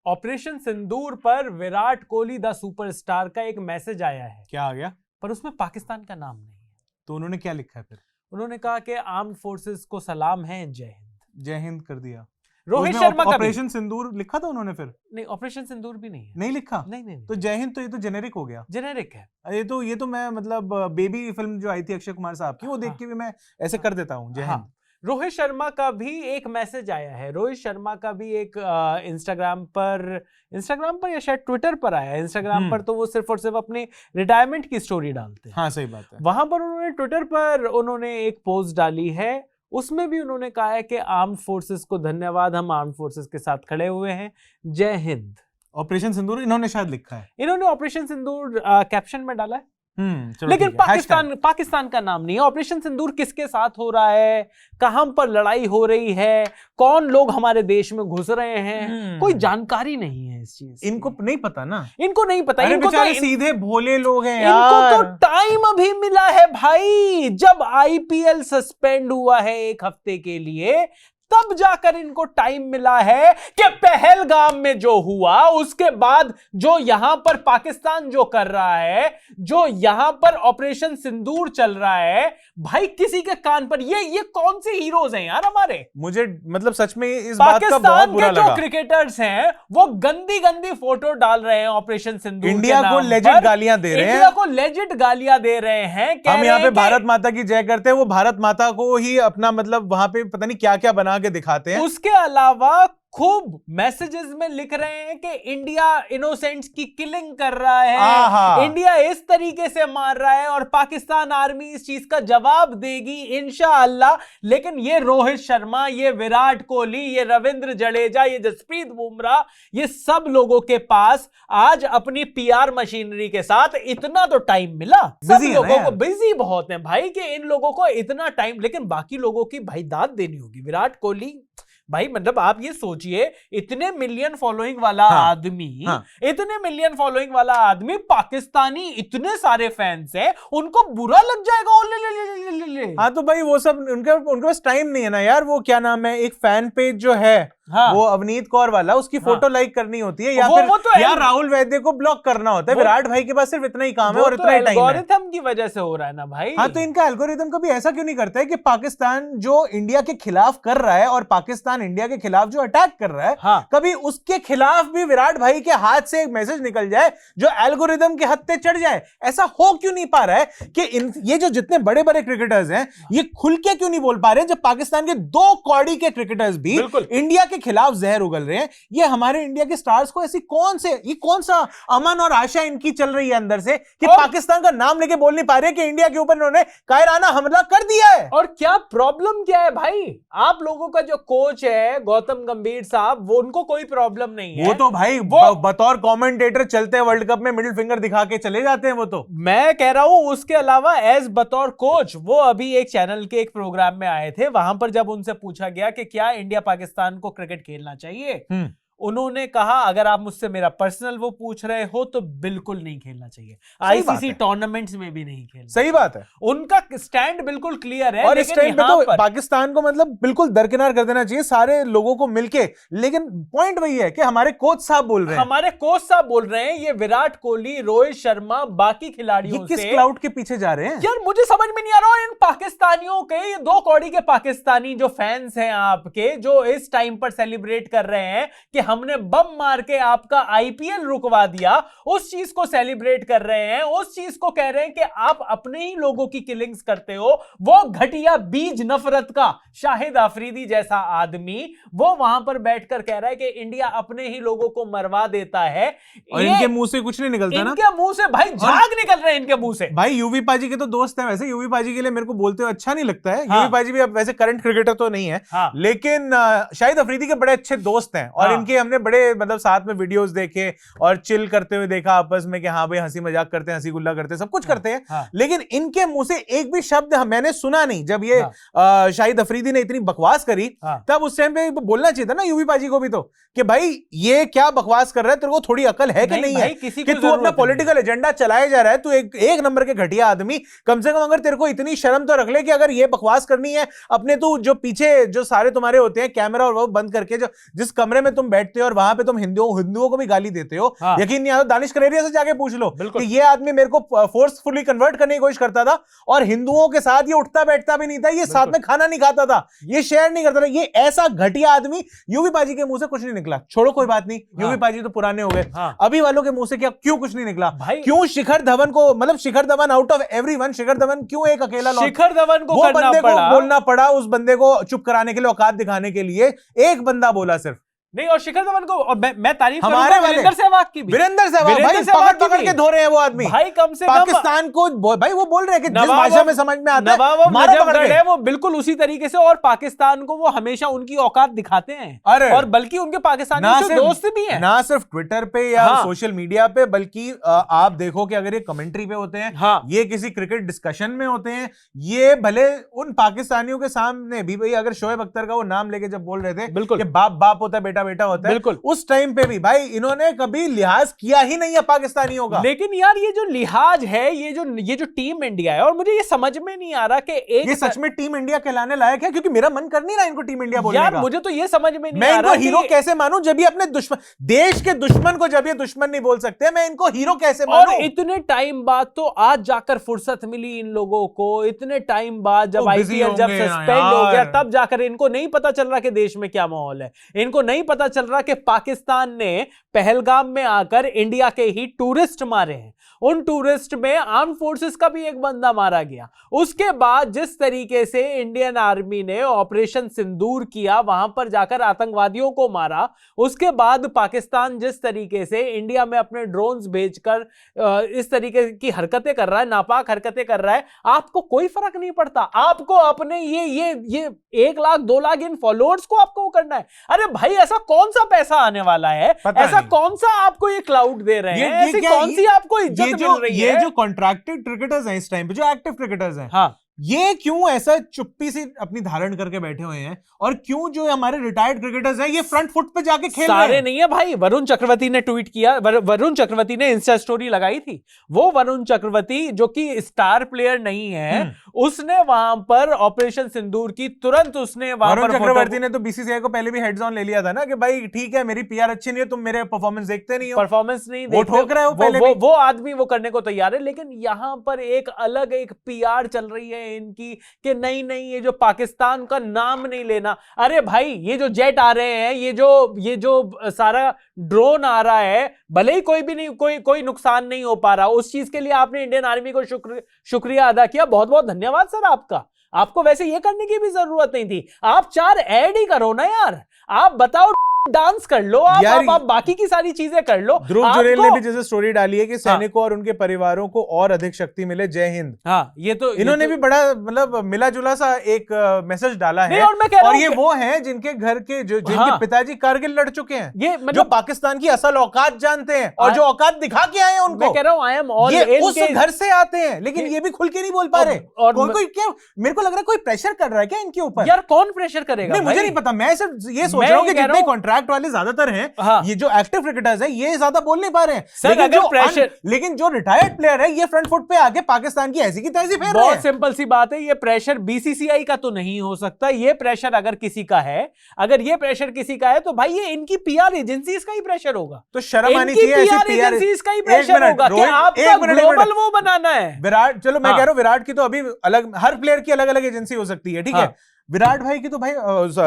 Operation सिंदूर पर Virat Kohli the superstar का एक मैसेज आया है। क्या आ गया? पर उसमें पाकिस्तान का नाम नहीं है। तो उन्होंने क्या लिखा है फिर? उन्होंने कहा कि आर्म्ड फोर्सेस को सलाम है, जय हिंद। जय हिंद कर दिया। रोहित शर्मा का ऑपरेशन सिंदूर लिखा था उन्होंने फिर? नहीं, ऑपरेशन सिंदूर भी नहीं है। नहीं लिखा? नहीं। तो जय हिंद तो ये तो जेनेरिक हो गया। जेनेरिक है ये तो मैं मतलब बेबी फिल्म जो आई थी अक्षय कुमार साहब की, वो देख के भी मैं ऐसे कर देता हूँ जय हिंद। रोहित शर्मा का भी एक मैसेज आया है। रोहित शर्मा का भी एक इंस्टाग्राम पर या शायद ट्विटर पर आया है। इंस्टाग्राम पर तो वो सिर्फ और सिर्फ अपनी रिटायरमेंट की स्टोरी डालते हैं। हाँ सही बात है। वहां पर उन्होंने ट्विटर पर उन्होंने एक पोस्ट डाली है। उसमें भी उन्होंने कहा है कि आर्म्ड फोर्सेस को धन्यवाद, हम आर्म्ड फोर्सेस के साथ खड़े हुए हैं, जय हिंद। ऑपरेशन सिंदूर इन्होंने शायद लिखा है। इन्होंने ऑपरेशन सिंदूर कैप्शन में डाला है। लेकिन पाकिस्तान का नाम नहीं है। ऑपरेशन सिंदूर किसके साथ हो रहा है, कहां पर लड़ाई हो रही है, कौन लोग हमारे देश में घुस रहे हैं, कोई जानकारी नहीं है इस चीज। इनको नहीं पता ना, इनको नहीं पता। इनको तो सीधे भोले लोग हैं यार। इनको तो टाइम अभी मिला है भाई। जब आईपीएल सस्पेंड हुआ है एक हफ्ते के लिए, तब जाकर इनको टाइम मिला है कि पहलगाम में जो हुआ, उसके बाद जो यहां पर पाकिस्तान जो कर रहा है, जो यहां पर ऑपरेशन सिंदूर चल रहा है, भाई किसी के कान पर ये कौन से हीरोज हैं यार हमारे। मुझे मतलब सच में इस बात का बहुत बुरा लगा। जो क्रिकेटर्स हैं वो गंदी गंदी फोटो डाल रहे हैं ऑपरेशन सिंदूर। इंडिया को लेजिट गालियां दे रहे हैं। इंडिया को लेजिट गालियां दे रहे हैं। हम यहाँ पे भारत माता की जय करते हैं, वो भारत माता को ही अपना मतलब वहां पे पता नहीं क्या क्या बना के दिखाते हैं। उसके अलावा खूब मैसेजेस में लिख रहे हैं कि इंडिया इनोसेंट्स की किलिंग कर रहा है, इंडिया इस तरीके से मार रहा है और पाकिस्तान आर्मी इस चीज का जवाब देगी इंशाअल्लाह। लेकिन ये रोहित शर्मा, ये विराट कोहली, ये रविंद्र जडेजा, ये जसप्रीत बुमराह, ये सब लोगों के पास आज अपनी पीआर मशीनरी के साथ इतना तो टाइम मिला। सब लोगों को बिजी बहुत है भाई कि इन लोगों को इतना टाइम, लेकिन बाकी लोगों की भाई दाद देनी होगी। विराट कोहली भाई, मतलब आप ये सोचिए, इतने मिलियन फॉलोइंग वाला आदमी, इतने मिलियन फॉलोइंग वाला आदमी, पाकिस्तानी इतने सारे फैंस हैं, उनको बुरा लग जाएगा। ले। हाँ तो भाई वो सब उनके पास टाइम नहीं है ना यार। वो क्या नाम है, एक फैन पेज जो है, वो अवनीत कौर वाला, उसकी फोटो लाइक करनी होती है, या फिर यार राहुल वैद्य को ब्लॉक करना होता है। विराट भाई के पास सिर्फ इतना ही काम है और इतना ही टाइम है। एल्गोरिथम की वजह से हो रहा है ना भाई। हाँ तो इनका एल्गोरिथम कभी ऐसा क्यों नहीं करता है कि पाकिस्तान जो इंडिया के खिलाफ कर रहा है और पाकिस्तान इंडिया के खिलाफ जो अटैक कर रहा है, कभी उसके खिलाफ भी विराट भाई के हाथ से एक मैसेज निकल जाए जो एल्गोरिथम के हद पे चढ़ जाए। ऐसा हो क्यों नहीं पा रहा है कि ये जो जितने बड़े बड़े क्रिकेटर्स हैं, ये खुल के क्यों नहीं बोल पा रहे हैं, जब पाकिस्तान के 2 कौड़ी के क्रिकेटर्स भी इंडिया के खिलाफ जहर उगल रहे हैं। ये हमारे इंडिया के स्टार्स को ऐसी कौन सा अमन और आशा इनकी चल रही है अंदर से कि पाकिस्तान का नाम लेके बोल नहीं पा रहे कि इंडिया के ऊपर इन्होंने कायराना हमला कर दिया है। और क्या प्रॉब्लम क्या है भाई, आप लोगों का जो कोच है गौतम गंभीर साहब, वो उनको कोई प्रॉब्लम नहीं है। वो तो भाई बतौर कमेंटेटर चलते वर्ल्ड कप में मिडिल फिंगर दिखा के चले जाते हैं। वो तो मैं कह रहा हूं, उसके अलावा एज बतौर कोच वो अभी एक चैनल के एक प्रोग्राम में आए थे। वहां पर जब उनसे पूछा गया कि क्या इंडिया पाकिस्तान को क्रिकेट खेलना चाहिए, उन्होंने कहा अगर आप मुझसे मेरा पर्सनल वो पूछ रहे हो तो बिल्कुल नहीं खेलना चाहिए। आईसीसी टूर्नामेंट्स में भी नहीं खेलना। सही बात है, उनका स्टैंड बिल्कुल क्लियर है। और इस टाइम पे तो पाकिस्तान को मतलब बिल्कुल दरकिनार कर देना चाहिए सारे लोगों को मिलके। लेकिन पॉइंट वही है कि हमारे कोच साहब बोल रहे हैं, ये विराट कोहली, रोहित शर्मा, बाकी खिलाड़ियों किस क्लाउड के पीछे जा रहे हैं यार, मुझे समझ में नहीं आ रहा। इन पाकिस्तानियों के, ये 2 कौड़ी के पाकिस्तानी जो फैंस हैं आपके, जो इस टाइम पर सेलिब्रेट कर रहे हैं कि हमने बम मार के आपका आईपीएल रुकवा दिया, उस चीज को सेलिब्रेट कर रहे हैं, उस चीज को कह रहे हैं कि आप अपने ही लोगों की किलिंग्स करते हो। वो घटिया बीज नफरत का शाहिद अफरीदी जैसा आदमी वो वहां पर बैठकर कह रहा है कि इंडिया अपने ही लोगों को मरवा देता है। और इनके मुंह से कुछ नहीं निकलता ना, इनके मुंह से भाई झाग निकल रहे हैं इनके मुंह से। भाई यूवी पाजी के तो दोस्त हैं, वैसे यूवी पाजी के लिए मेरे को बोलते हुए अच्छा नहीं लगता है। यूवी पाजी भी अब वैसे करंट क्रिकेटर तो नहीं है, लेकिन शाहिद अफरीदी के बड़े अच्छे दोस्त हैं और इनके हमने बड़े मतलब साथ में वीडियोस देखे और चिल करते हुए देखा आपस में कि हाँ भाई हंसी मजाक करते हैं, हंसी गुल्ला करते हैं, सब कुछ करते हैं। लेकिन इनके मुंह से एक भी शब्द मैंने सुना नहीं। जब ये शाहिद अफरीदी ने इतनी बकवास करी तब उस टाइम पे बोलना चाहिए था ना यूवी पाजी को भी तो कि भाई ये क्या बकवास कर रहा है, तेरे को थोड़ी अकल है कि नहीं है कि तू अपना पॉलिटिकल एजेंडा चलाए जा रहा है, तू एक नंबर के घटिया आदमी। कम से कम अगर तेरे को इतनी शर्म तो रख ले कि अगर ये बकवास करनी है अपने, तू जो पीछे जो सारे तुम्हारे होते हैं कैमरा और वो बंद करके, जो जिस कमरे में तुम बैठते बैठते हो और वहां पे तुम हिंदुओं को भी गाली देते हो। यकीन नहीं आता, दानिश कनेरिया से जाके पूछ लो कि ये आदमी मेरे को फोर्सफुली कन्वर्ट करने की कोशिश करता था और हिंदुओं के साथ ये उठता बैठता भी नहीं था, ये साथ में खाना नहीं खाता था, ये शेयर नहीं करता था। ये ऐसा घटिया आदमी, यूवी पाजी के मुंह से कुछ नहीं निकला। छोड़ो कोई बात नहीं, यूवी पाजी तो पुराने हो गए, अभी वालों के मुंह से क्यों कुछ नहीं निकला? क्यों शिखर धवन को, मतलब Shikhar Dhawan out of everyone, Shikhar Dhawan क्यों एक अकेला शिखर धवन को बोलना पड़ा, उस बंदे को चुप कराने के लिए, औकात दिखाने के लिए एक बंदा बोला सिर्फ नहीं। और शिखर धवन को, और मैं तारीफ करूंगा वीरेंद्र सहवाग की भी। वीरेंद्र सहवाग पकड़ के धो रहे हैं वो आदमी भाई, कम से कम पाकिस्तान को भाई वो बोल रहे हैं कि जिस भाषा में समझ में आता है वो बिल्कुल उसी तरीके से, और पाकिस्तान को वो हमेशा उनकी औकात दिखाते हैं, और बल्कि उनके पाकिस्तानी दोस्त भी हैं, ना सिर्फ ट्विटर पे या सोशल मीडिया पे, बल्कि आप देखो कि अगर ये कमेंट्री पे होते हैं, ये किसी क्रिकेट डिस्कशन में होते हैं, ये भले उन पाकिस्तानियों के सामने भी, भाई अगर शोएब अख्तर का वो नाम लेके जब बोल रहे थे बिल्कुल बाप बाप होता है, बेटा बेटा होता है, बिल्कुल उस टाइम पे भी भाई इन्होंने कभी लिहाज किया ही नहीं है पाकिस्तानियों का। लेकिन यार ये जो लिहाज है, ये जो टीम इंडिया है, और मुझे ये समझ में नहीं आ रहा कि ये सच में टीम इंडिया कहलाने लायक है, क्योंकि मेरा मन कर नहीं रहा इनको टीम इंडिया बोलने यार का। मुझे तो ये समझ में नहीं मैं आ रहा इनको हीरो कैसे मानूं जब ये अपने दुश्मन, देश के दुश्मन को जब ये दुश्मन नहीं बोल सकते, मैं इनको हीरो कैसे मानूं? और इतने टाइम बाद तो आज जाकर फुर्सत मिली इन लोगों को, इतने टाइम बाद जब आईपीएल जब सस्पेंड हो गया, तब जाकर इनको नहीं पता चल रहा कि देश में क्या माहौल है, इनको नहीं पता चल रहा कि पाकिस्तान ने पहलगाम में आकर इंडिया के ही टूरिस्ट मारे हैं, उन टूरिस्ट में आर्म फोर्सेस का भी एक बंदा मारा गया। उसके बाद जिस तरीके से इंडियन आर्मी ने ऑपरेशन सिंदूर किया, वहां पर जाकर आतंकवादियों को मारा, उसके बाद पाकिस्तान जिस तरीके से इंडिया में अपने ड्रोन्स भेजकर इस तरीके की हरकतें कर रहा है, नापाक हरकतें कर रहा है, आपको कोई फर्क नहीं पड़ता। आपको अपने ये 1 लाख 2 लाख इन फॉलोअर्स को आपको करना है। अरे भाई, ऐसा कौन सा पैसा आने वाला है, ऐसा कौन सा आपको ये क्लाउड दे रहे हैं, ऐसी कौन सी आपको इज्जत मिल रही है? ये जो कॉन्ट्रैक्टेड क्रिकेटर्स हैं इस टाइम पे, जो एक्टिव क्रिकेटर्स हैं, ये क्यों ऐसा चुप्पी से अपनी धारण करके बैठे हुए हैं, और क्यों जो हमारे रिटायर्ड क्रिकेटर्स हैं ये फ्रंट फुट पे जाके खेल रहे हैं? सारे नहीं है भाई। वरुण चक्रवर्ती ने ट्वीट किया, वरुण चक्रवर्ती ने इंस्टा स्टोरी लगाई थी। वो वरुण चक्रवर्ती जो कि स्टार प्लेयर नहीं है, उसने वहां पर ऑपरेशन सिंदूर की तुरंत उसने वहां पर, वरुण चक्रवर्ती ने तो बीसीसीआई को पहले भी हेड्स ऑन ले लिया था ना कि भाई ठीक है, मेरी पीआर अच्छी नहीं है, तुम मेरे परफॉर्मेंस देखते नहीं हो, परफॉर्मेंस नहीं वो ठोक रहे हो पहले वो आदमी वो करने को तैयार है। लेकिन यहां पर एक अलग एक पीआर चल रही है इनकी कि नहीं ये जो पाकिस्तान का नाम नहीं लेना। अरे भाई, ये जो जेट आ रहे हैं, ये जो सारा ड्रोन आ रहा है, भले ही कोई भी नहीं, कोई नुकसान नहीं हो पा रहा, उस चीज के लिए आपने इंडियन आर्मी को शुक्रिया अदा किया, बहुत बहुत धन्यवाद सर आपका। आपको वैसे ये करने की भी जरूरत नहीं थी, आप 4 ऐड ही करो ना यार। आप बताओ, डांस कर लो आप बाकी की सारी चीजें कर लो। ध्रुव जुरेल ने भी जैसे स्टोरी डाली है कि सैनिकों और उनके परिवारों को और अधिक शक्ति मिले, जय हिंद। ये तो इन्होंने भी बड़ा मतलब मिला जुला सा एक मैसेज डाला है, और ये वो हैं जिनके घर के जिनके पिताजी कारगिल लड़ चुके हैं, ये जो पाकिस्तान की असल औकात जानते हैं और जो औकात दिखा के आए हैं उनको। मैं कह रहा हूं आई एम ऑल उस घर से आते हैं, लेकिन ये भी खुल के नहीं बोल पा रहे। और कोई क्या, मेरे को लग रहा है कोई प्रेशर कर रहा है क्या इनके ऊपर? यार कौन प्रेशर करेगा? मुझे नहीं पता, मैं सिर्फ ये सोच रहा हूँ कि जितने कॉन्ट्रैक्ट वाले ज्यादातर हैं, ये जो एक्टिव क्रिकेटर्स हैं ये ज्यादा बोल नहीं पा रहे हैं, लेकिन जो रिटायर्ड प्लेयर है ये फ्रंट फुट पे आके पाकिस्तान की ऐसी की तैसी फेर रहे हैं। बहुत सिंपल सी बात है, ये प्रेशर बीसीसीआई का तो नहीं हो सकता। ये प्रेशर अगर किसी का है, अगर ये प्रेशर किसी का है, तो भाई ये इनकी पीआर एजेंसीज का ही प्रेशर होगा। तो शर्म आनी चाहिए, ऐसी पीआर एजेंसीज का ही प्रेशर होगा कि आपका ग्लोबल वो बनाना है। विराट, चलो मैं कह रहा हूं विराट की तो अभी अलग, हर प्लेयर की अलग अलग एजेंसी हो सकती है, ठीक है। विराट भाई की तो भाई,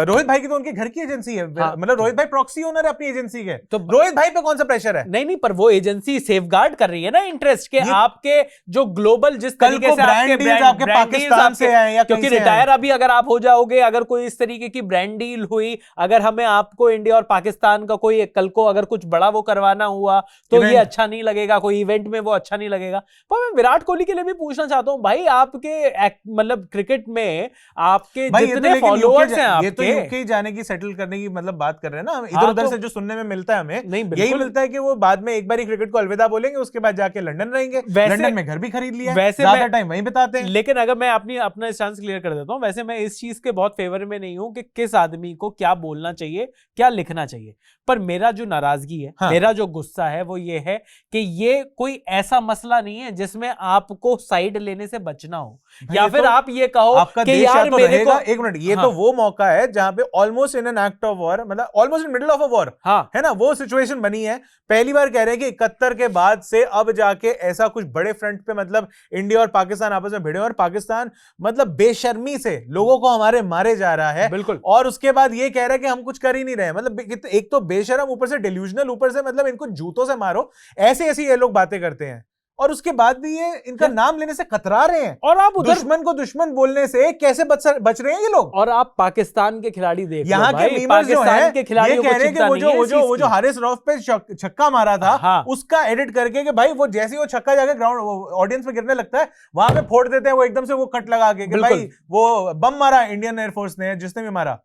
रोहित भाई की तो उनके घर की एजेंसी है, मतलब रोहित भाई प्रॉक्सी ओनर है अपनी एजेंसी के, तो रोहित भाई पे कौन सा प्रेशर है? नहीं, पर वो एजेंसी सेफगार्ड कर रही है ना इंटरेस्ट के, आपके जो ग्लोबल जिस तरीके से आपके पाकिस्तान से आए, क्योंकि रिटायर अभी अगर आप हो जाओगे, अगर कोई इस तरीके की ब्रांड डील हुई, अगर हमें आपको इंडिया और पाकिस्तान का कोई कल को अगर कुछ बड़ा वो करवाना हुआ, तो ये अच्छा नहीं लगेगा, कोई इवेंट में वो अच्छा नहीं लगेगा। पर मैं विराट कोहली के लिए भी पूछना चाहता हूँ, भाई आपके मतलब क्रिकेट में आपके जितने फॉलोअर्स हैं आपके, ये तो यूके जाने की, सेटल करने की मतलब बात कर रहे हैं ना, इधर उधर से जो सुनने में मिलता है हमें, यही मिलता है कि वो बाद में एक बार ही क्रिकेट को अलविदा बोलेंगे, उसके बाद जाके लंदन रहेंगे, लंदन में घर भी खरीद लिया, वैसे ज्यादा टाइम वहीं बिताते हैं। लेकिन अगर मैं अपना स्टांस क्लियर कर देता हूं, वैसे मैं इस चीज के बहुत फेवर में नहीं हूं कि किस आदमी को क्या बोलना चाहिए, क्या लिखना चाहिए, पर मेरा जो नाराजगी है, मेरा जो गुस्सा है, वो ये है कि ये कोई ऐसा मसला नहीं है जिसमें आपको साइड लेने से बचना हो, या फिर आप ये कहो कि यार मेरे को, एक मिनट, ये तो वो मौका है जहां पे almost in an act of war, मतलब almost in middle of a war, है ना, वो सिचुएशन बनी है। पहली बार कह रहे हैं कि 71 के बाद से अब जाके ऐसा कुछ बड़े फ्रंट पे मतलब इंडिया और पाकिस्तान आपस में भिड़े, और पाकिस्तान मतलब बेशर्मी से लोगों को हमारे मारे जा रहा है। बिल्कुल। और उसके बाद ये कह रहा है कि हम कुछ कर ही नहीं रहे, मतलब एक तो बेशरम, ऊपर से डेल्यूजनल, ऊपर से मतलब इनको जूतों से मारो, ऐसे ऐसी ये लोग बातें करते हैं। और उसके बाद भी ये इनका नाम लेने से कतरा रहे हैं। और आप उधर दुश्मन को दुश्मन बोलने से कैसे बच रहे हैं ये लोग। और आप पाकिस्तान के खिलाड़ी देख यहाँ के मीमर्स जो हैं, ये कह रहे हैं कि वो जो हारिस रऊफ पे छक्का मारा था, उसका एडिट करके कि भाई वो जैसे वो छक्का जाके ग्राउंड ऑडियंस में गिरने लगता है, वहां पे फोड़ देते हैं वो एकदम से वो कट लगा के कि भाई वो बम मारा इंडियन एयरफोर्स ने, जिसने भी मारा।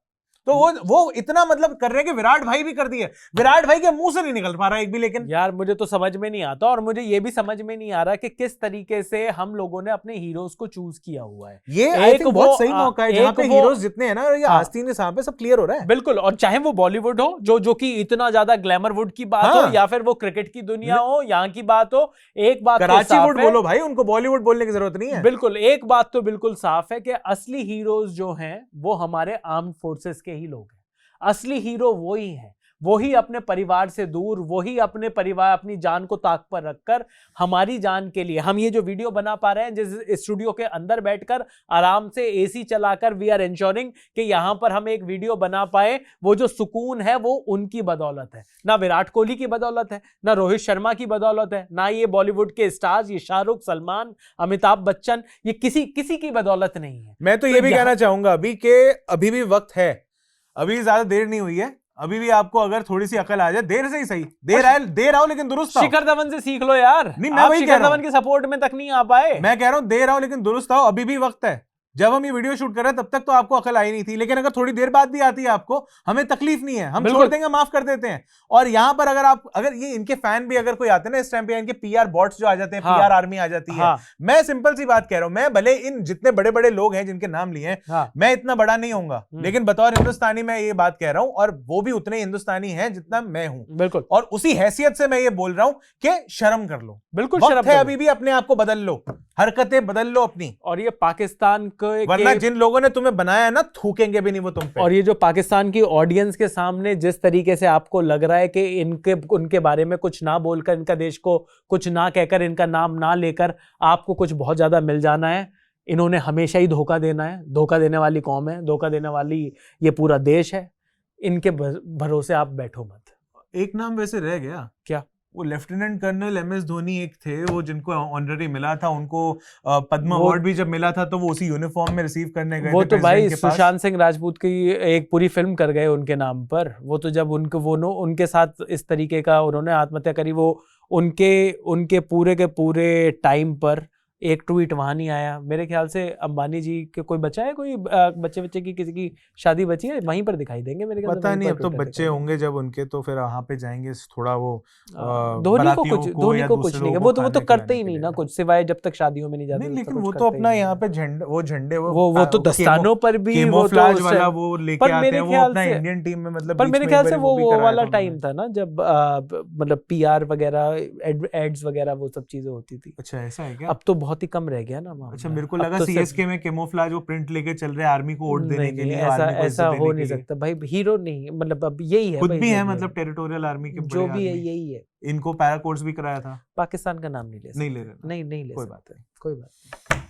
तो वो इतना मतलब कर रहे हैं कि विराट भाई भी कर दिए, विराट भाई के मुंह से नहीं निकल पा रहा एक भी। लेकिन यार मुझे तो समझ में नहीं आता, और मुझे ये भी समझ में नहीं आ रहा कि किस तरीके से हम लोगों ने अपने हीरोज को चूज किया हुआ है। ये एक बहुत सही मौका है जहां पे हीरोज जितने हैं ना, ये आस्तीन के सामने सब क्लियर हो रहा है। बिल्कुल। और चाहे वो बॉलीवुड हो जो कि इतना ज्यादा ग्लैमरवुड की बात हो, या फिर वो क्रिकेट की दुनिया हो, यहाँ की बात हो, एक बात कराची वुड बोलो भाई, उनको बॉलीवुड बोलने की जरूरत नहीं है। बिल्कुल, एक बात तो बिल्कुल साफ है कि असली हीरोज जो हैं वो हमारे आर्म्ड फोर्सेस के ही लोग हैं। असली हीरो वो ही है, वो ही अपने परिवार से दूर, वो ही अपने परिवार, अपनी जान को ताक पर रखकर हमारी जान के लिए हम ये जो वीडियो बना पा रहे हैं, जिस स्टूडियो के अंदर बैठकर आराम से एसी चलाकर, वी आर इंश्योरिंग कि यहां पर हम एक वीडियो बना पाए, वो जो सुकून है वो उनकी बदौलत है। ना विराट कोहली की बदौलत है, ना रोहित शर्मा की बदौलत है, ना ये बॉलीवुड के स्टार्स, ये शाहरुख, सलमान, अमिताभ बच्चन, ये किसी की बदौलत नहीं है। मैं तो ये भी कहना चाहूंगा अभी के अभी भी वक्त है, अभी ज्यादा देर नहीं हुई है, अभी भी आपको अगर थोड़ी सी अकल आ जाए, देर से ही सही, देर आओ लेकिन दुरुस्त आओ। शिखर धवन से सीख लो यार। नहीं, मैं वही कह रहा हूं, शिखर धवन के सपोर्ट में तक नहीं आ पाए। मैं कह रहा हूं देर आओ लेकिन दुरुस्त आओ, अभी भी वक्त है। जब हम ये वीडियो शूट कर रहे हैं तब तक तो आपको अकल आई नहीं थी, लेकिन अगर थोड़ी देर बाद भी आती है आपको, हमें तकलीफ नहीं है, हम छोड़ देंगे, माफ कर देते हैं। और यहां पर अगर ये इनके फैन भी अगर कोई आते हैं ना इस टाइम पे, इनके पीआर बॉट्स जो आ जाते हैं, पीआर आर्मी आ जाती है, मैं सिंपल सी बात कह रहा हूं, मैं भले इन जितने बड़े बड़े लोग हैं जिनके नाम लिए हैं, मैं इतना बड़ा नहीं होऊंगा, लेकिन बतौर हिंदुस्तानी मैं ये बात कह रहा हूं, और वो भी उतने हिंदुस्तानी हैं जितना मैं हूं। बिल्कुल। और उसी हैसियत से मैं ये बोल रहा हूं कि शर्म कर लो, बिल्कुल शर्म है, अभी भी अपने आप को बदल लो, हरकतें बदल लो अपनी। और ये पाकिस्तान के, वरना जिन लोगों ने तुम्हें बनाया है ना, थूकेंगे भी नहीं वो तुम पे। और ये जो पाकिस्तान की ऑडियंस के सामने जिस तरीके से आपको लग रहा है कि उनके बारे में कुछ ना बोलकर, इनका देश को कुछ ना कहकर, इनका नाम ना लेकर आपको कुछ बहुत ज्यादा मिल जाना है, इन्होंने हमेशा ही धोखा देना है। धोखा देने वाली कौम है, धोखा देने वाली ये पूरा देश है, इनके भरोसे आप बैठो मत। एक नाम वैसे रह गया, क्या? वो लेफ्टिनेंट कर्नल एमएस धोनी एक थे, वो जिनको ऑनररी मिला था, उनको पद्म अवार्ड भी जब मिला था तो वो उसी यूनिफॉर्म में रिसीव करने गए थे। वो तो भाई सुशांत सिंह राजपूत की एक पूरी फिल्म कर गए उनके नाम पर। वो तो जब उनके साथ इस तरीके का उन्होंने आत्महत्या करी, वो उनके पूरे के पूरे टाइम पर एक ट्वीट वहां नहीं आया। मेरे ख्याल से अंबानी जी के कोई बचा है, कोई बच्चे की किसी की शादी बची है, वहीं पर दिखाई देंगे मेरे ख्याल से। पता नहीं, अब तो बच्चे होंगे जब उनके, तो फिर वहां पे जाएंगे थोड़ा वो धोनी को कुछ नहीं, वो तो करते ही नहीं ना कुछ, सिवाय जब तक शादियों में नहीं जाते। लेकिन वो तो अपना यहाँ पे झंडे वो तो दस्तानों पर भी कैमोफ्लेज वाला वो लेके आते हैं, वो अपना इंडियन टीम में, मतलब पर मेरे ख्याल से वो वाला टाइम था ना जब मतलब पीआर वगैरह, एड्स वगैरह, वो सब चीजें होती थी। अच्छा, ऐसा है क्या? अब तो बहुत ही कम रह गया ना। अच्छा, मेरे को लगा सीएसके में कैमोफ्लेज वो प्रिंट लेके चल रहे आर्मी को वोट देने के लिए। ऐसा हो नहीं सकता भाई, हीरो नहीं, मतलब अब यही है, खुद भी है, मतलब टेरिटोरियल आर्मी के जो भी है यही है। इनको पैरा कोर्स भी कराया था। पाकिस्तान का नाम नहीं ले रहे, नहीं ले कोई बात नहीं। कोई बात नहीं।